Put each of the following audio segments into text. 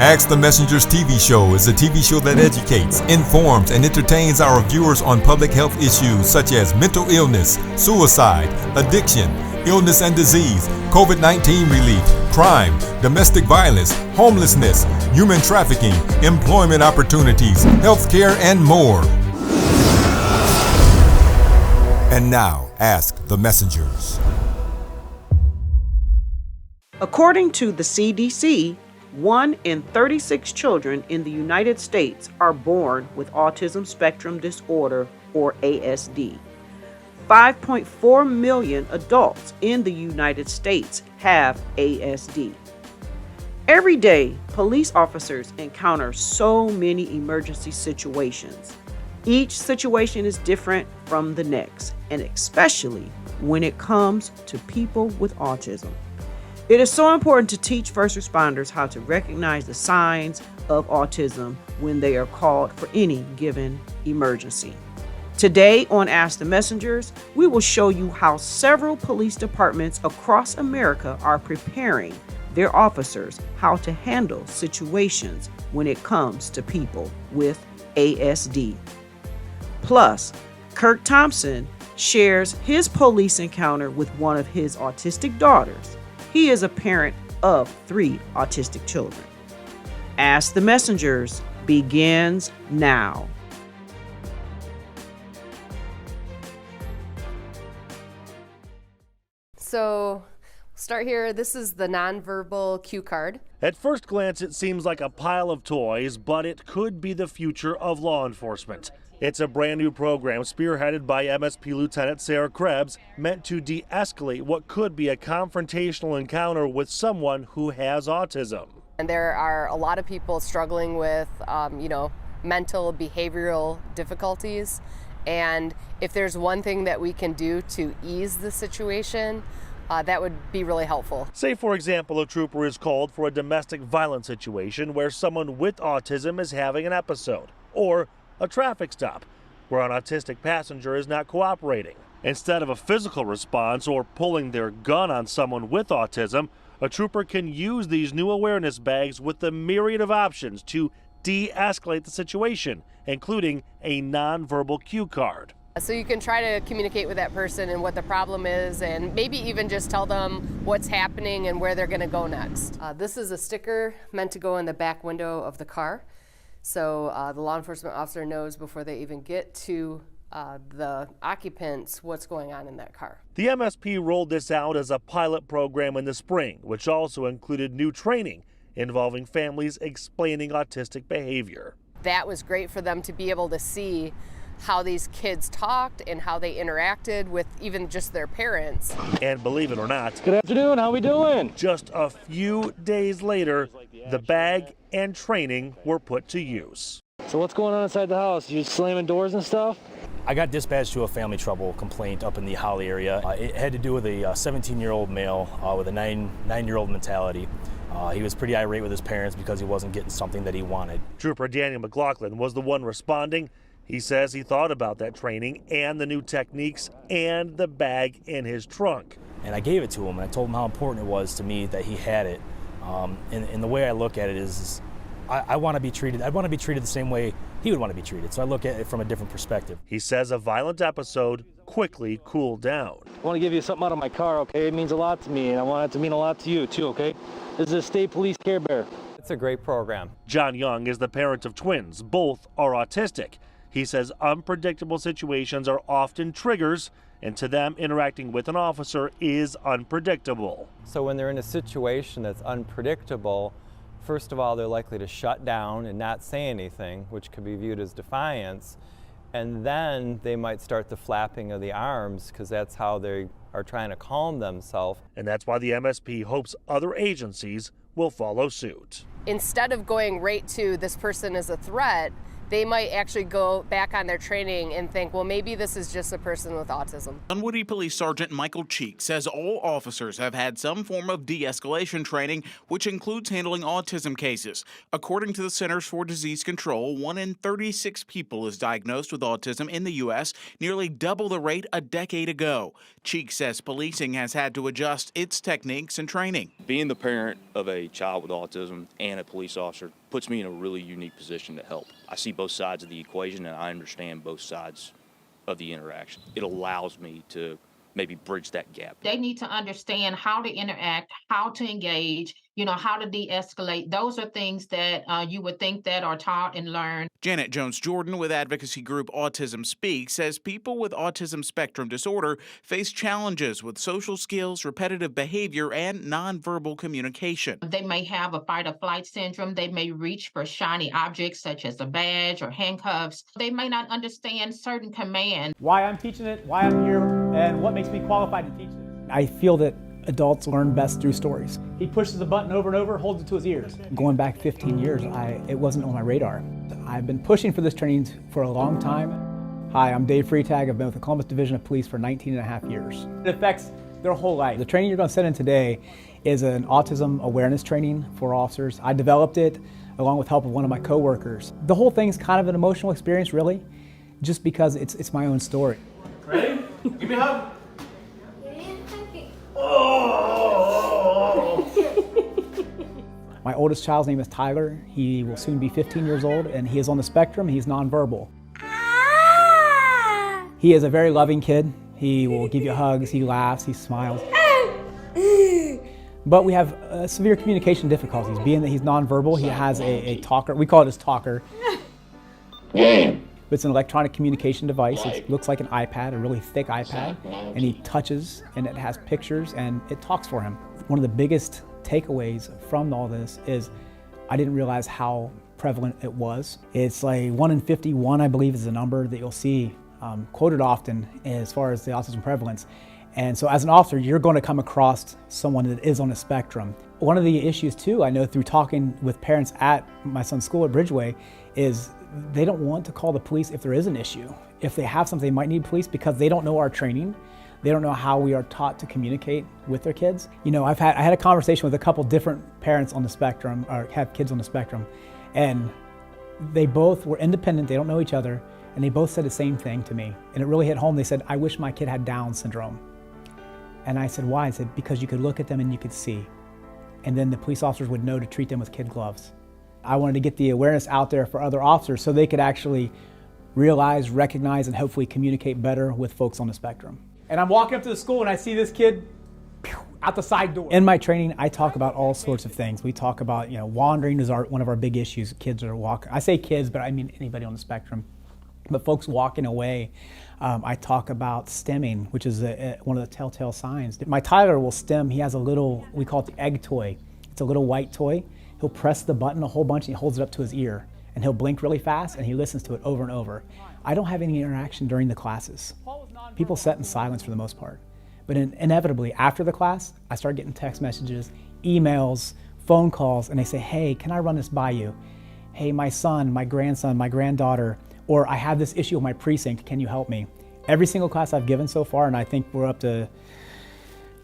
Ask the Messenger's TV show is a TV show that educates, informs, and entertains our viewers on public health issues such as mental illness, suicide, addiction, illness and disease, COVID-19 relief, crime, domestic violence, homelessness, human trafficking, employment opportunities, healthcare, and more. And now, ask the Messengers. According to the CDC, 1 in 36 children in the United States are born with autism spectrum disorder, or ASD. 5.4 million adults in the United States have ASD. Every day, police officers encounter so many emergency situations. Each situation is different from the next, and especially when it comes to people with autism. It is so important to teach first responders how to recognize the signs of autism when they are called for any given emergency. Today on Ask the Messengers, we will show you how several police departments across America are preparing their officers how to handle situations when it comes to people with ASD. Plus, Kirk Thompson shares his police encounter with one of his autistic daughters. He is a parent of 3 autistic children. Ask the Messengers begins now. So, start here. This is the nonverbal cue card. At first glance, it seems like a pile of toys, but it could be the future of law enforcement. It's a brand new program spearheaded by MSP Lieutenant Sarah Krebs, meant to de-escalate what could be a confrontational encounter with someone who has autism. And there are a lot of people struggling with, mental, behavioral difficulties. And if there's one thing that we can do to ease the situation, that would be really helpful. Say, for example, a trooper is called for a domestic violence situation where someone with autism is having an episode, or a traffic stop where an autistic passenger is not cooperating. Instead of a physical response or pulling their gun on someone with autism, a trooper can use these new awareness bags with the myriad of options to de-escalate the situation, including a nonverbal cue card. So you can try to communicate with that person and what the problem is, and maybe even just tell them what's happening and where they're going to go next. This is a sticker meant to go in the back window of the car. So the law enforcement officer knows before they even get to the occupants what's going on in that car. The MSP rolled this out as a pilot program in the spring, which also included new training involving families explaining autistic behavior. That was great for them to be able to see how these kids talked and how they interacted with even just their parents. And believe it or not, good afternoon, how we doing? Just a few days later, the bag and training were put to use. So what's going on inside the house? You slamming doors and stuff? I got dispatched to a family trouble complaint up in the Holly area. It had to do with a 17-year-old male with a nine-year-old mentality. He was pretty irate with his parents because he wasn't getting something that he wanted. Trooper Daniel McLaughlin was the one responding. He says he thought about that training and the new techniques and the bag in his trunk. And I gave it to him, and I told him how important it was to me that he had it. And the way I look at it is I want to be treated. I want to be treated the same way he would want to be treated. So I look at it from a different perspective. He says a violent episode quickly cooled down. I want to give you something out of my car, okay? It means a lot to me, and I want it to mean a lot to you, too, okay? This is a state police Care Bear. It's a great program. John Young is the parent of twins. Both are autistic. He says unpredictable situations are often triggers, and to them, interacting with an officer is unpredictable. So when they're in a situation that's unpredictable, first of all, they're likely to shut down and not say anything, which could be viewed as defiance. And then they might start the flapping of the arms because that's how they are trying to calm themselves. And that's why the MSP hopes other agencies will follow suit. Instead of going right to this person as a threat, they might actually go back on their training and think, well, maybe this is just a person with autism. Dunwoody Police Sergeant Michael Cheek says all officers have had some form of de-escalation training, which includes handling autism cases. According to the Centers for Disease Control, 1 in 36 people is diagnosed with autism in the U.S., nearly double the rate a decade ago. Cheek says policing has had to adjust its techniques and training. Being the parent of a child with autism and a police officer puts me in a really unique position to help. I see both sides of the equation and I understand both sides of the interaction. It allows me to maybe bridge that gap. They need to understand how to interact, how to engage, how to de-escalate. Those are things that you would think that are taught and learned. Janet Jones-Jordan with advocacy group Autism Speaks says people with autism spectrum disorder face challenges with social skills, repetitive behavior, and nonverbal communication. They may have a fight or flight syndrome. They may reach for shiny objects such as a badge or handcuffs. They may not understand certain commands. Why I'm teaching it, why I'm here, and what makes me qualified to teach it. I feel that adults learn best through stories. He pushes the button over and over, holds it to his ears. Going back 15 years, it wasn't on my radar. I've been pushing for this training for a long time. Hi, I'm Dave Freitag. I've been with the Columbus Division of Police for 19 and a half years. It affects their whole life. The training you're going to sit in today is an autism awareness training for officers. I developed it along with help of one of my coworkers. The whole thing's kind of an emotional experience, really, just because it's my own story. Ready? Give me a hug. My oldest child's name is Tyler. He will soon be 15 years old, and he is on the spectrum. He's nonverbal. He is a very loving kid. He will give you hugs, he laughs, he smiles. But we have severe communication difficulties. Being that he's nonverbal, he has a talker. We call it his talker. It's an electronic communication device. It looks like an iPad, a really thick iPad, and he touches, and it has pictures, and it talks for him. One of the biggest takeaways from all this is I didn't realize how prevalent it was. It's like 1 in 51, I believe, is the number that you'll see quoted often as far as the autism prevalence. And so as an officer, you're going to come across someone that is on the spectrum. One of the issues too, I know through talking with parents at my son's school at Bridgeway, is they don't want to call the police if there is an issue. If they have something, they might need police because they don't know our training. They don't know how we are taught to communicate with their kids. I had a conversation with a couple different parents on the spectrum, or have kids on the spectrum, and they both were independent, they don't know each other, and they both said the same thing to me. And it really hit home. They said, I wish my kid had Down syndrome. And I said, why? I said, because you could look at them and you could see. And then the police officers would know to treat them with kid gloves. I wanted to get the awareness out there for other officers so they could actually realize, recognize, and hopefully communicate better with folks on the spectrum. And I'm walking up to the school and I see this kid out the side door. In my training, I talk about all sorts of things. We talk about, wandering is one of our big issues. Kids are walking. I say kids, but I mean anybody on the spectrum. But folks walking away. I talk about stimming, which is one of the telltale signs. My Tyler will stim. He has a little, we call it the egg toy. It's a little white toy. He'll press the button a whole bunch and he holds it up to his ear. And he'll blink really fast and he listens to it over and over. I don't have any interaction during the classes. People sit in silence for the most part. But inevitably, after the class, I start getting text messages, emails, phone calls, and they say, hey, can I run this by you? Hey, my son, my grandson, my granddaughter, or I have this issue with my precinct, can you help me? Every single class I've given so far, and I think we're up to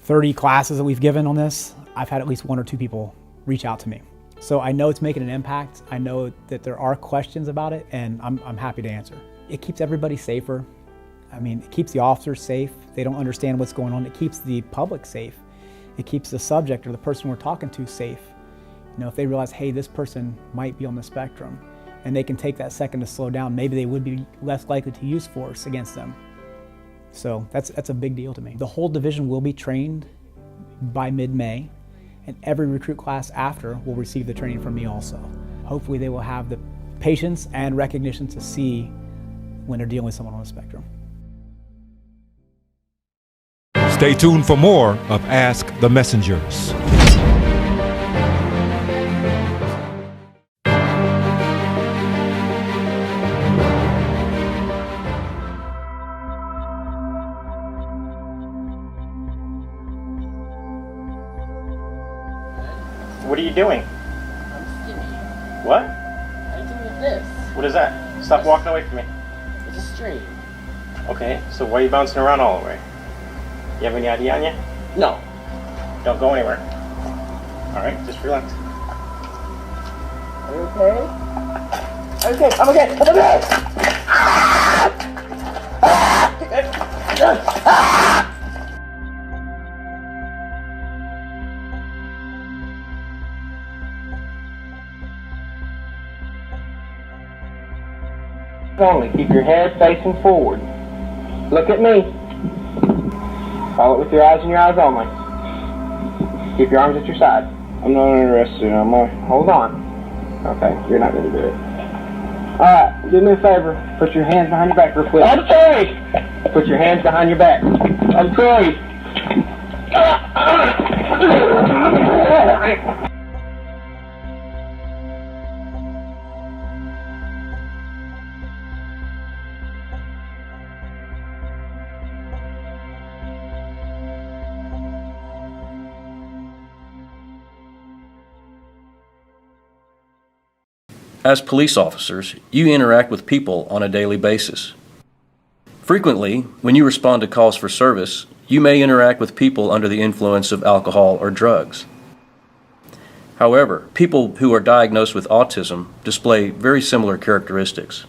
30 classes that we've given on this, I've had at least 1 or 2 people reach out to me. So I know it's making an impact. I know that there are questions about it, and I'm happy to answer. It keeps everybody safer. I mean, it keeps the officers safe. They don't understand what's going on. It keeps the public safe. It keeps the subject or the person we're talking to safe. If they realize, hey, this person might be on the spectrum, and they can take that second to slow down, maybe they would be less likely to use force against them. So that's a big deal to me. The whole division will be trained by mid-May, and every recruit class after will receive the training from me also. Hopefully they will have the patience and recognition to see when they're dealing with someone on the spectrum. Stay tuned for more of Ask the Messengers. What are you doing? I'm skimming. What? I'm doing this. What is that? Stop walking away from me. It's a stream. Okay, so why are you bouncing around all the way? You have any ID on you? No. Don't go anywhere. All right, just relax. Are you okay? Okay, I'm okay. I'm okay. Only keep your head facing forward. Look at me. Follow it with your eyes and your eyes only. Keep your arms at your side. I'm not interested. Hold on. Okay, you're not going to do it. Alright, do me a favor. Put your hands behind your back real quick. I'm sorry! Put your hands behind your back. I'm sorry! As police officers, you interact with people on a daily basis. Frequently, when you respond to calls for service, you may interact with people under the influence of alcohol or drugs. However, people who are diagnosed with autism display very similar characteristics.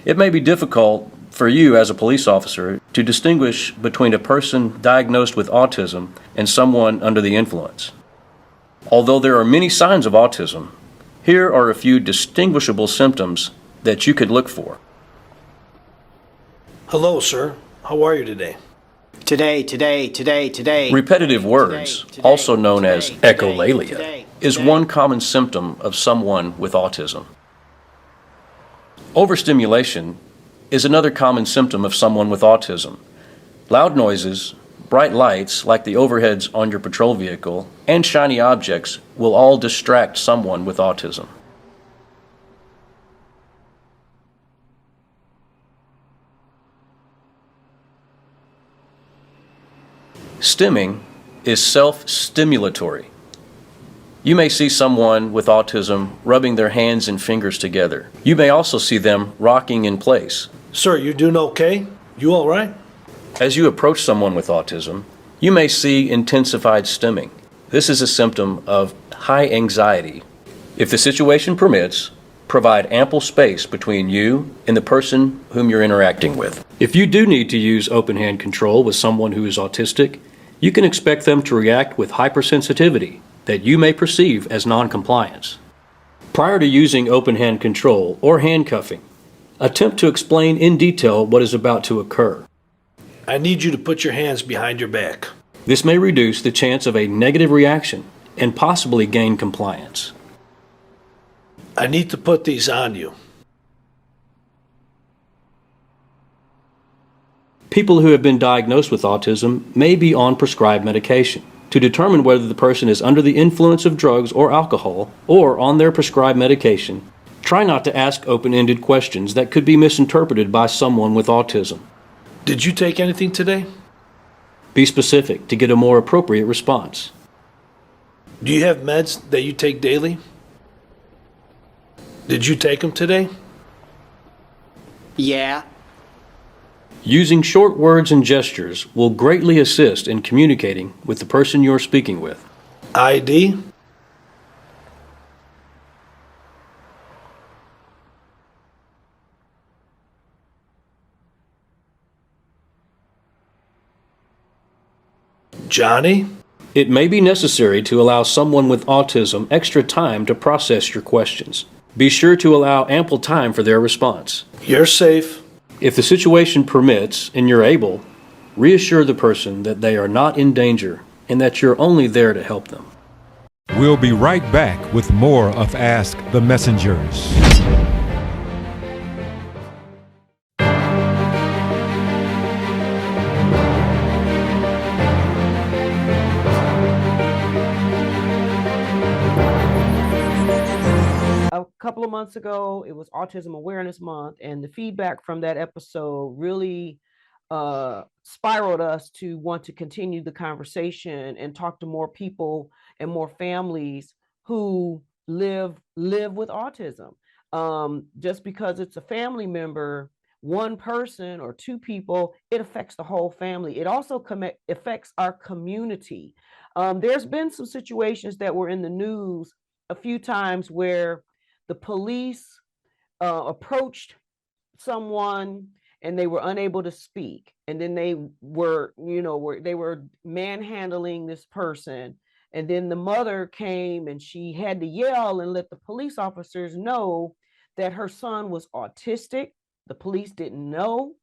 It may be difficult for you as a police officer to distinguish between a person diagnosed with autism and someone under the influence. Although there are many signs of autism, here are a few distinguishable symptoms that you could look for. Hello, sir. How are you today? Today. Repetitive words, also known as echolalia, is one common symptom of someone with autism. Overstimulation is another common symptom of someone with autism. Loud noises, bright lights like the overheads on your patrol vehicle, and shiny objects will all distract someone with autism. Stimming is self-stimulatory. You may see someone with autism rubbing their hands and fingers together. You may also see them rocking in place. Sir, you doing okay? You all right? As you approach someone with autism, you may see intensified stimming. This is a symptom of high anxiety. If the situation permits, provide ample space between you and the person whom you're interacting with. If you do need to use open hand control with someone who is autistic, you can expect them to react with hypersensitivity that you may perceive as non-compliance. Prior to using open hand control or handcuffing, attempt to explain in detail what is about to occur. I need you to put your hands behind your back. This may reduce the chance of a negative reaction and possibly gain compliance. I need to put these on you. People who have been diagnosed with autism may be on prescribed medication. To determine whether the person is under the influence of drugs or alcohol or on their prescribed medication, try not to ask open-ended questions that could be misinterpreted by someone with autism. Did you take anything today? Be specific to get a more appropriate response. Do you have meds that you take daily? Did you take them today? Yeah. Using short words and gestures will greatly assist in communicating with the person you're speaking with. ID? Johnny? It may be necessary to allow someone with autism extra time to process your questions. Be sure to allow ample time for their response. You're safe. If the situation permits and you're able, reassure the person that they are not in danger and that you're only there to help them. We'll be right back with more of Ask the Messengers. A couple of months ago, it was Autism Awareness Month, and the feedback from that episode really spiraled us to want to continue the conversation and talk to more people and more families who live with autism. Just because it's a family member, one person or two people, it affects the whole family. It also affects our community. There's been some situations that were in the news a few times where the police approached someone and they were unable to speak, and then they were manhandling this person, and then the mother came and she had to yell and let the police officers know that her son was autistic. The police didn't know.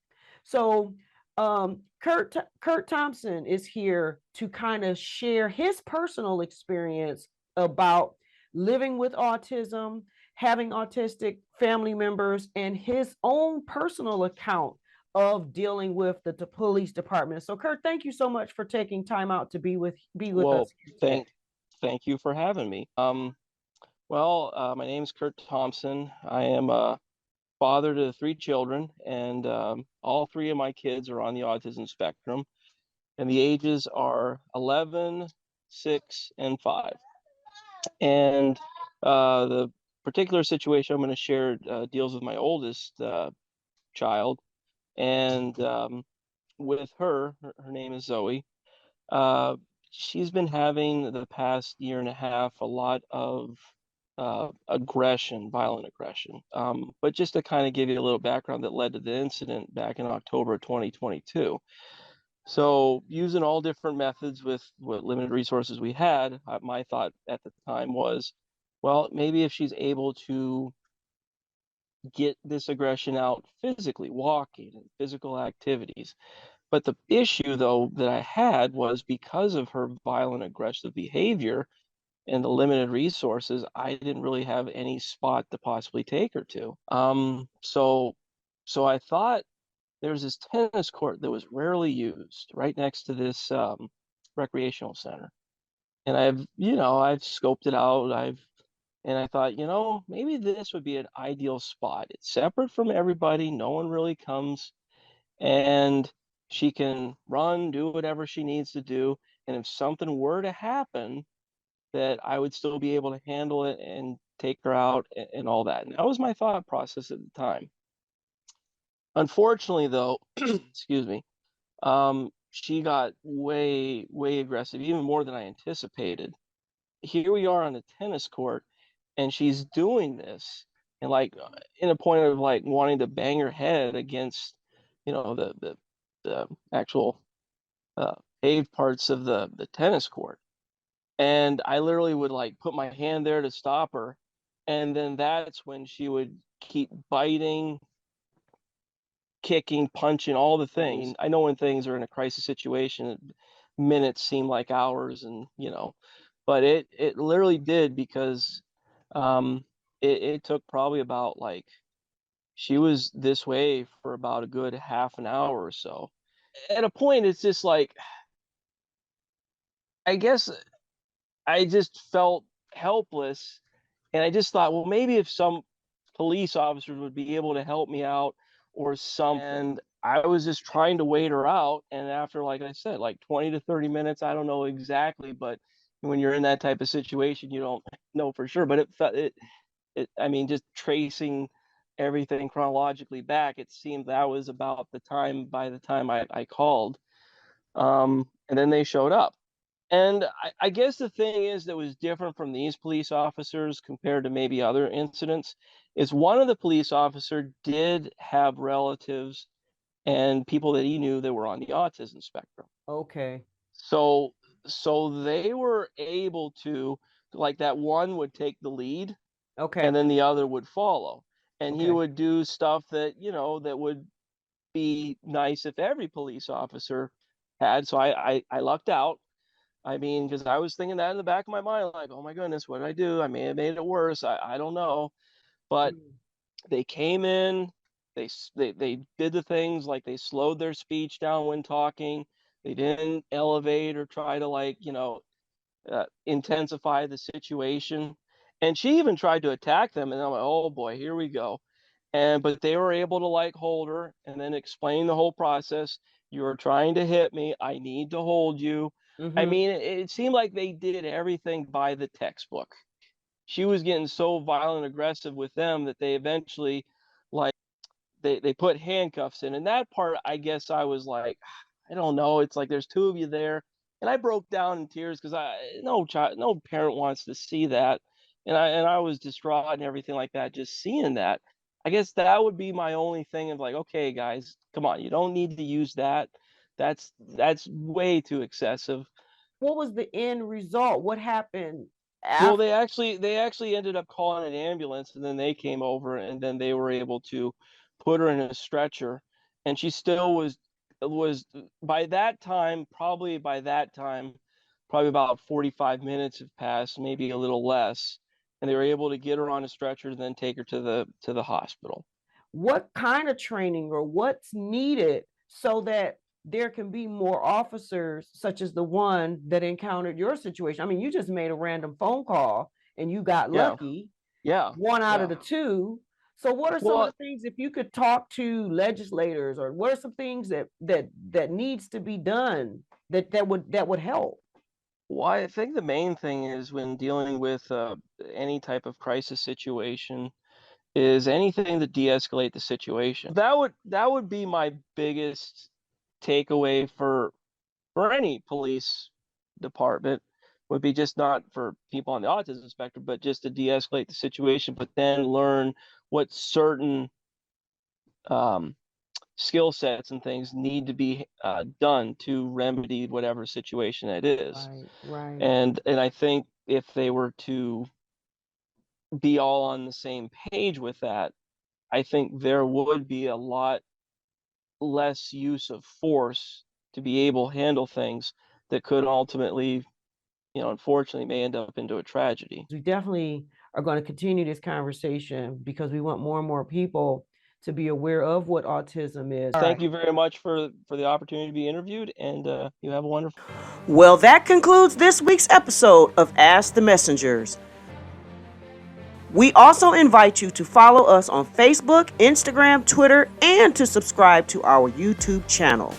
So Kurt Thompson is here to kind of share his personal experience about living with autism, having autistic family members, and his own personal account of dealing with the police department. So Kurt, thank you so much for taking time out to be with us here today. Thank you for having me. My name is Kurt Thompson. I am a father to 3 children, and all 3 of my kids are on the autism spectrum, and the ages are 11, 6, and 5. And the particular situation I'm going to share deals with my oldest child, and with her name is Zoe. She's been having the past year and a half a lot of aggression, violent aggression. But just to kind of give you a little background that led to the incident back in October of 2022. So using all different methods with what limited resources we had, my thought at the time was, well, maybe if she's able to get this aggression out physically, walking and physical activities. But the issue, though, that I had was because of her violent, aggressive behavior and the limited resources, I didn't really have any spot to possibly take her to. So I thought there was this tennis court that was rarely used right next to this recreational center. And I've scoped it out. And I thought, maybe this would be an ideal spot. It's separate from everybody. No one really comes, and she can run, do whatever she needs to do. And if something were to happen, that I would still be able to handle it and take her out and all that. And that was my thought process at the time. Unfortunately, though, excuse me, she got way, way aggressive, even more than I anticipated. Here we are on the tennis court, and she's doing this, and in a point of wanting to bang her head against, the actual paved parts of the tennis court. And I literally would put my hand there to stop her, and then that's when she would keep biting, kicking, punching, all the things. I know when things are in a crisis situation, minutes seem like hours, and but it literally did, because it took probably about she was this way for about a good half an hour or so. At a point, it's just I guess I just felt helpless, and I just thought, well, maybe if some police officers would be able to help me out or something. And I was just trying to wait her out, and after, like I said, 20 to 30 minutes, I don't know exactly, but when you're in that type of situation, you don't know for sure. But I mean, just tracing everything chronologically back, it seemed that was about the time, by the time I called. And then they showed up. And I guess the thing is that was different from these police officers compared to maybe other incidents is one of the police officers did have relatives and people that he knew that were on the autism spectrum. Okay. So they were able to, that one would take the lead. Okay. And then the other would follow. And he would do stuff that, that would be nice if every police officer had. So I lucked out. I mean, because I was thinking that in the back of my mind, oh my goodness, what did I do? I may have made it worse. I don't know. But they came in, they did the things, they slowed their speech down when talking. They didn't elevate or try to intensify the situation. And she even tried to attack them, and I'm like, oh boy, here we go. But they were able to hold her and then explain the whole process. You are trying to hit me. I need to hold you. I mean, it seemed like they did everything by the textbook. she was getting so violent and aggressive with them that they eventually, like, they put handcuffs in. And that part, I guess I was like, I don't know. It's like there's two of you there, and I broke down in tears because no parent wants to see that, and I was distraught and everything like that, just seeing that. I guess that would be my only thing of like, okay, guys, come on, you don't need to use that. That's way too excessive. What was the end result? What happened Well, after? they actually ended up calling an ambulance, and then they came over, and then they were able to put her in a stretcher, and she still was by that time, probably about 45 minutes have passed, maybe a little less, and they were able to get her on a stretcher and then take her to the hospital. What kind of training or what's needed so that there can be more officers such as the one that encountered your situation? I mean, you just made a random phone call and you got lucky. Yeah. One out of the two. So what are some of the things, if you could talk to legislators, or what are some things that needs to be done that would help? Well, I think the main thing is when dealing with any type of crisis situation is anything to de-escalate the situation. That would be my biggest takeaway for any police department, would be just not for people on the autism spectrum, but just to de-escalate the situation, but then learn what certain skill sets and things need to be done to remedy whatever situation it is. Right. And I think if they were to be all on the same page with that, I think there would be a lot less use of force to be able to handle things that could ultimately, unfortunately may end up into a tragedy. We definitely are going to continue this conversation because we want more and more people to be aware of what autism is. Thank you very much for the opportunity to be interviewed, and you have a wonderful. Well, that concludes this week's episode of Ask the Messengers. We also invite you to follow us on Facebook, Instagram, Twitter, and to subscribe to our YouTube channel.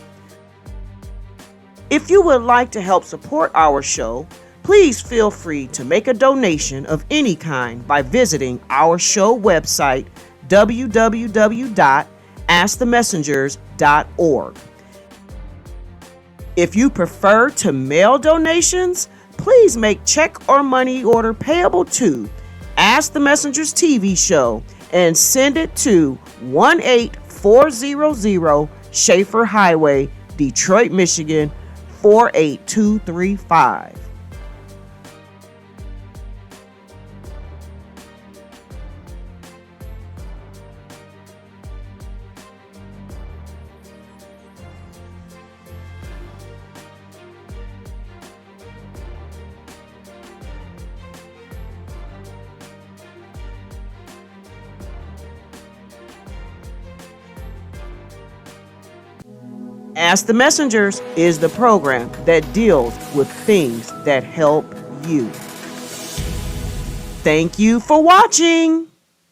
If you would like to help support our show, please feel free to make a donation of any kind by visiting our show website, www.askthemessengers.org. If you prefer to mail donations, please make check or money order payable to Ask the Messengers TV show and send it to 18400 Schaefer Highway, Detroit, Michigan 48235. Ask the Messengers is the program that deals with things that help you. Thank you for watching.